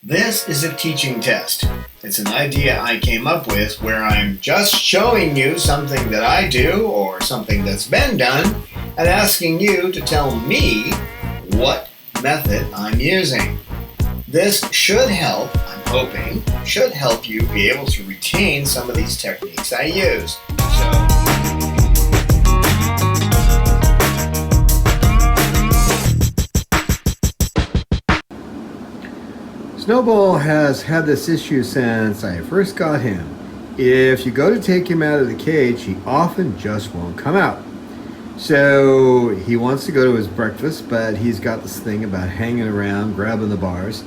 This is a teaching test. It's an idea I came up with where I'm just showing you something that I do or something that's been done and asking you to tell me what method I'm using. This should help, I'm hoping, should help you be able to retain some of these techniques I use. Snowball has had this issue since I first got him. If you go to take him out of the cage, he often just won't come out. So he wants to go to his breakfast, but he's got this thing about hanging around, grabbing the bars.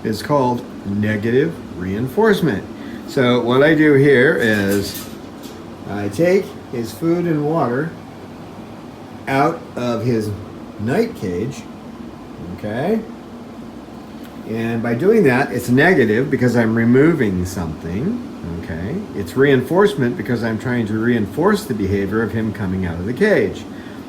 Is called negative reinforcement. So what I do here is I take his food and water out of his night cage, okay? And by doing that, it's negative because I'm removing something, okay? It's reinforcement because I'm trying to reinforce the behavior of him coming out of the cage.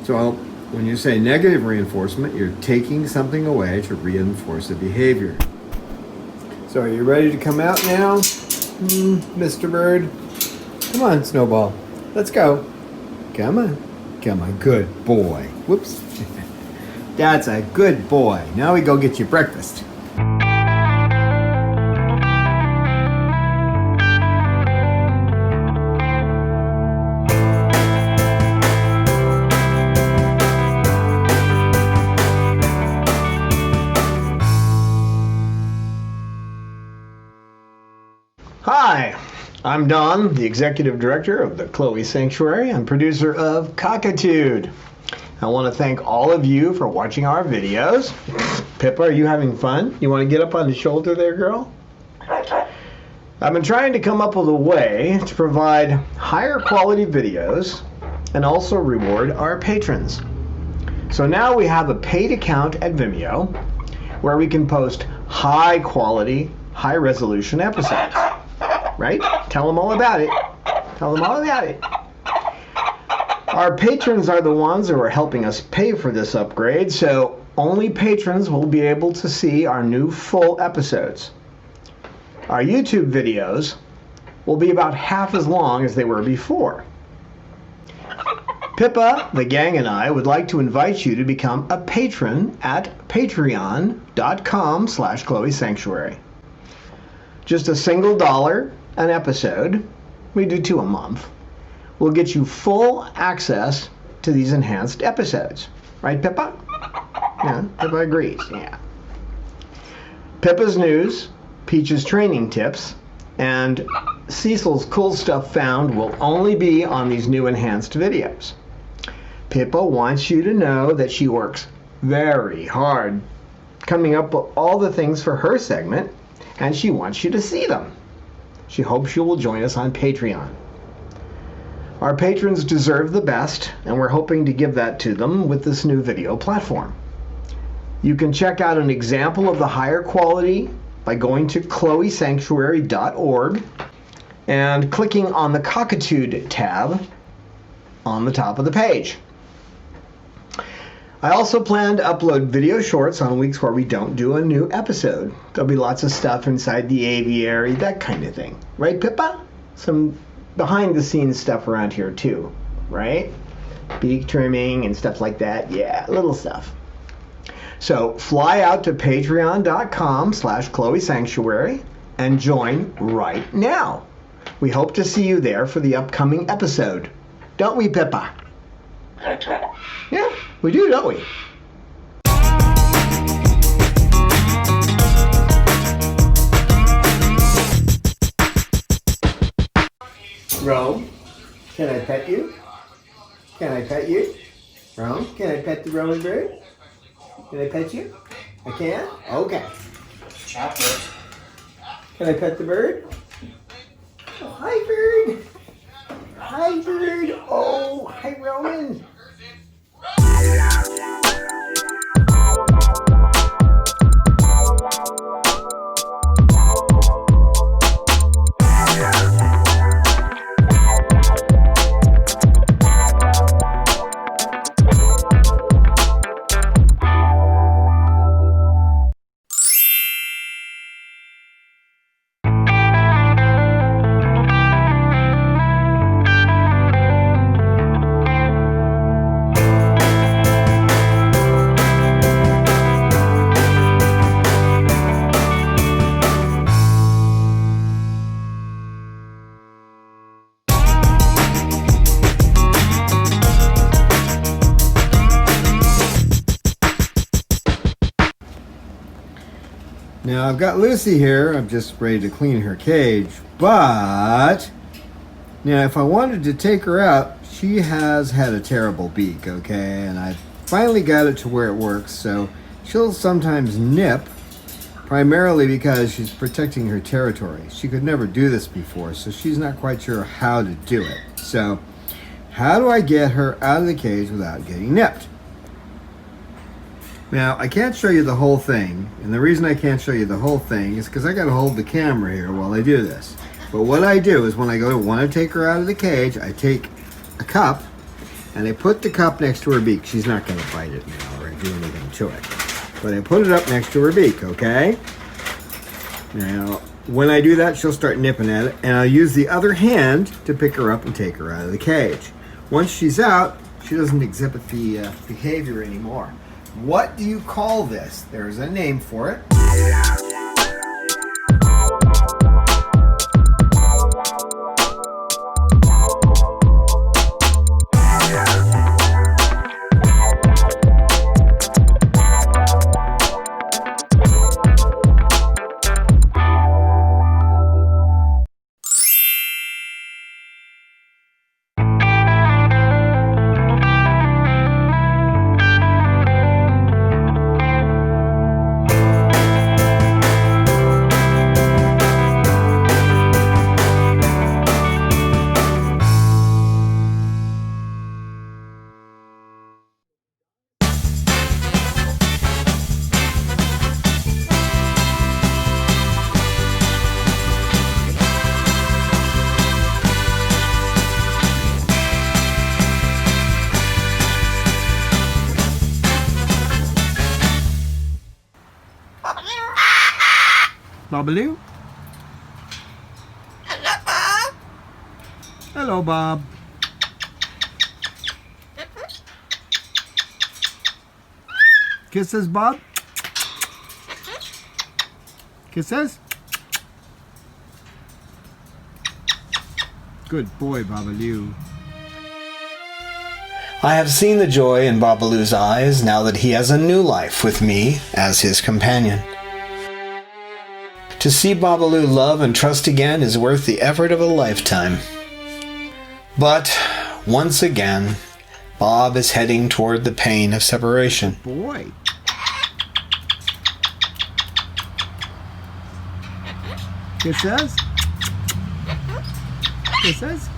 So when you say negative reinforcement, you're taking something away to reinforce the behavior. So are you ready to come out now, Mr. Bird? Come on, Snowball. Let's go. Come on. Come on. Good boy. Whoops. That's a good boy. Now we go get you breakfast. Hi, I'm Don, the Executive Director of the Chloe Sanctuary and producer of Cockatude. I want to thank all of you for watching our videos. Pippa, are you having fun? You want to get up on the shoulder there, girl? I've been trying to come up with a way to provide higher quality videos and also reward our patrons. So now we have a paid account at Vimeo where we can post high quality, high resolution episodes. Right? Tell them all about it. Tell them all about it. Our patrons are the ones who are helping us pay for this upgrade, so only patrons will be able to see our new full episodes. Our YouTube videos will be about half as long as they were before. Pippa, the gang, and I would like to invite you to become a patron at patreon.com/Chloe Sanctuary. Just a single $1 an episode, we do 2 a month, will get you full access to these enhanced episodes. Right, Pippa? Yeah, Pippa agrees, yeah. Pippa's news, Peach's training tips, and Cecil's cool stuff found will only be on these new enhanced videos. Pippa wants you to know that she works very hard coming up with all the things for her segment, and she wants you to see them. She hopes you will join us on Patreon. Our patrons deserve the best, and we're hoping to give that to them with this new video platform. You can check out an example of the higher quality by going to chloesanctuary.org and clicking on the Cockatude tab on the top of the page. I also plan to upload video shorts on weeks where we don't do a new episode. There'll be lots of stuff inside the aviary, that kind of thing. Right, Pippa? Some behind the scenes stuff around here too, right? Beak trimming and stuff like that. Yeah, little stuff. So fly out to patreon.com/Chloe Sanctuary and join right now. We hope to see you there for the upcoming episode. Don't we, Pippa? Yeah, we do, don't we? Rome, can I pet you? Can I pet you? Rome, can I pet the Roman bird? Can I pet you? I can? Okay. Chocolate. Can I pet the bird? Oh, hi, bird. Hi, bird. Oh, hi, Roman. Now I've got Lucy here. I'm just ready to clean her cage. But now if I wanted to take her out, she has had a terrible beak, okay? And I finally got it to where it works. So she'll sometimes nip, primarily because she's protecting her territory. She could never do this before, so she's not quite sure how to do it. So how do I get her out of the cage without getting nipped? Now, I can't show you the whole thing, and the reason I can't show you the whole thing is because I got to hold the camera here while I do this. But what I do is when I go to want to take her out of the cage, I take a cup, and I put the cup next to her beak. She's not going to bite it now or do anything to it. But I put it up next to her beak, okay? Now, when I do that, she'll start nipping at it, and I'll use the other hand to pick her up and take her out of the cage. Once she's out, she doesn't exhibit the behavior anymore. What do you call this? There's a name for it. Babalu? Hello, Bob. Hello, Bob. Kisses, Bob? Kisses? Good boy, Babalu. I have seen the joy in Babalu's eyes now that he has a new life with me as his companion. To see Babalu love and trust again is worth the effort of a lifetime. But, once again, Bob is heading toward the pain of separation. Boy. Kisses? Kisses?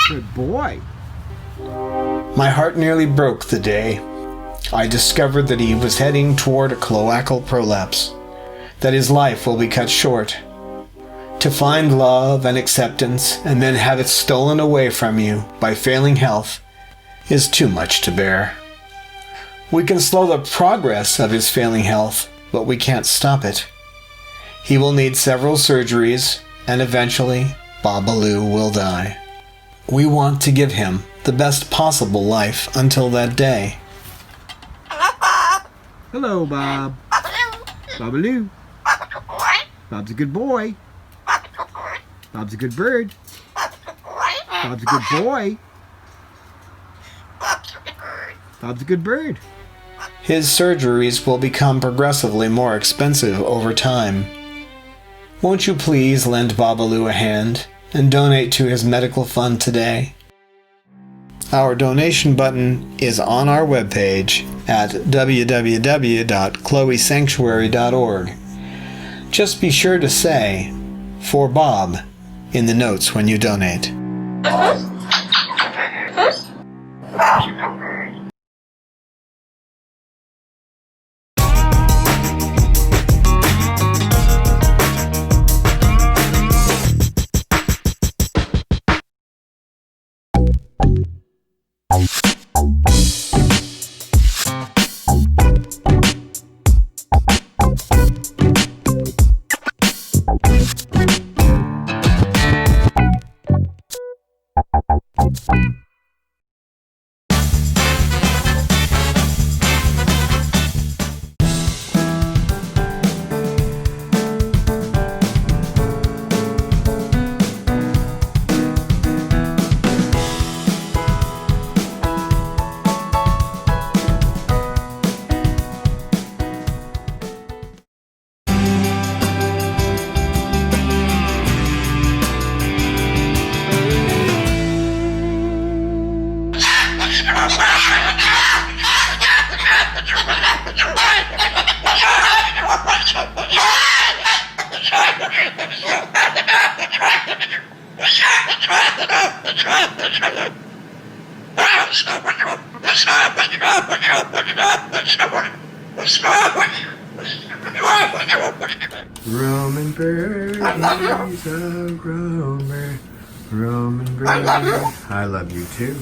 Good boy. My heart nearly broke the day I discovered that he was heading toward a cloacal prolapse, that his life will be cut short. To find love and acceptance and then have it stolen away from you by failing health is too much to bear. We can slow the progress of his failing health, but we can't stop it. He will need several surgeries and eventually Babalu will die. We want to give him the best possible life until that day. Hello, Bob. Babalu. Bob's a good boy. Bob's a good bird. Bob's a good boy. Bob's a good bird. His surgeries will become progressively more expensive over time. Won't you please lend Babalu a hand and donate to his medical fund today? Our donation button is on our webpage at www.chloesanctuary.org. Just be sure to say, "For Bob," in the notes when you donate. Roman bird, he's a roamer. Roman bird, I love you too.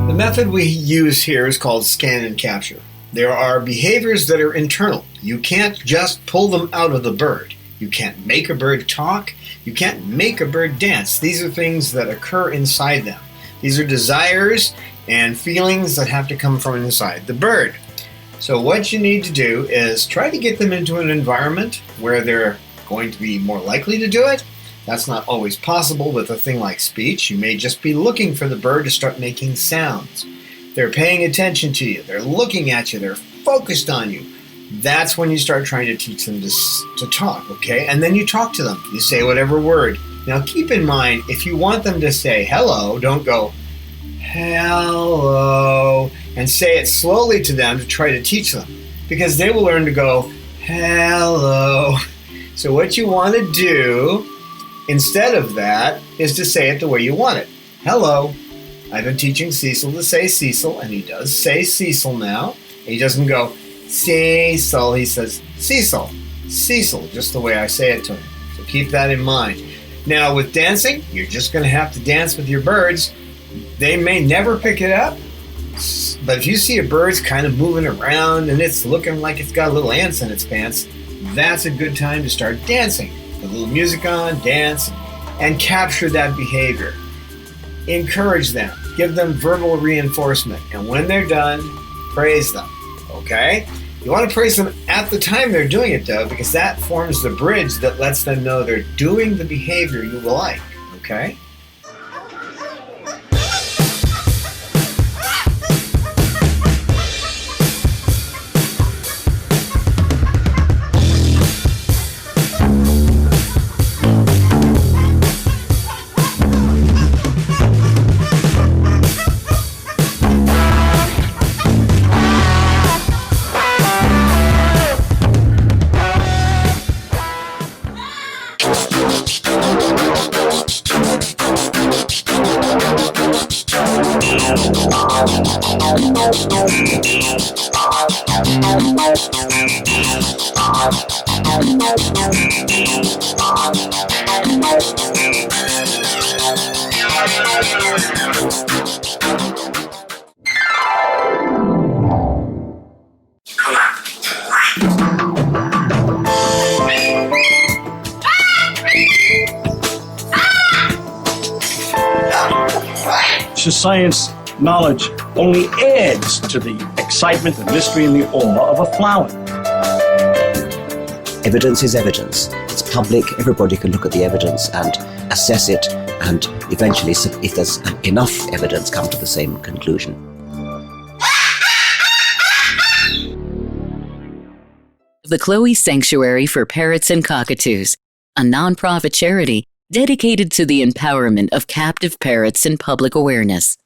The method we use here is called scan and capture. There are behaviors that are internal. You can't just pull them out of the bird. You can't make a bird talk. You can't make a bird dance. These are things that occur inside them. These are desires and feelings that have to come from inside the bird. So what you need to do is try to get them into an environment where they're going to be more likely to do it. That's not always possible with a thing like speech. You may just be looking for the bird to start making sounds. They're paying attention to you. They're looking at you. They're focused on you. That's when you start trying to teach them to talk, okay? And then you talk to them. You say whatever word. Now keep in mind, if you want them to say hello, don't go hello and say it slowly to them to try to teach them, because they will learn to go hello. So what you want to do instead of that is to say it the way you want it. Hello. I've been teaching Cecil to say Cecil, and he does say Cecil now. He doesn't go Cecil, he says Cecil. Cecil, just the way I say it to him. So keep that in mind. Now with dancing, you're just going to have to dance with your birds. They may never pick it up, but if you see a bird's kind of moving around and it's looking like it's got little ants in its pants, that's a good time to start dancing. Put a little music on, dance, and capture that behavior. Encourage them. Give them verbal reinforcement. And when they're done, praise them. Okay? You want to praise them at the time they're doing it, though, because that forms the bridge that lets them know they're doing the behavior you like. Okay? So science knowledge only adds to the excitement, the mystery, and the awe of a flower. Evidence is evidence. It's public. Everybody can look at the evidence and assess it, and eventually, if there's enough evidence, come to the same conclusion. The Chloe Sanctuary for Parrots and Cockatoos, a non-profit charity dedicated to the empowerment of captive parrots and public awareness.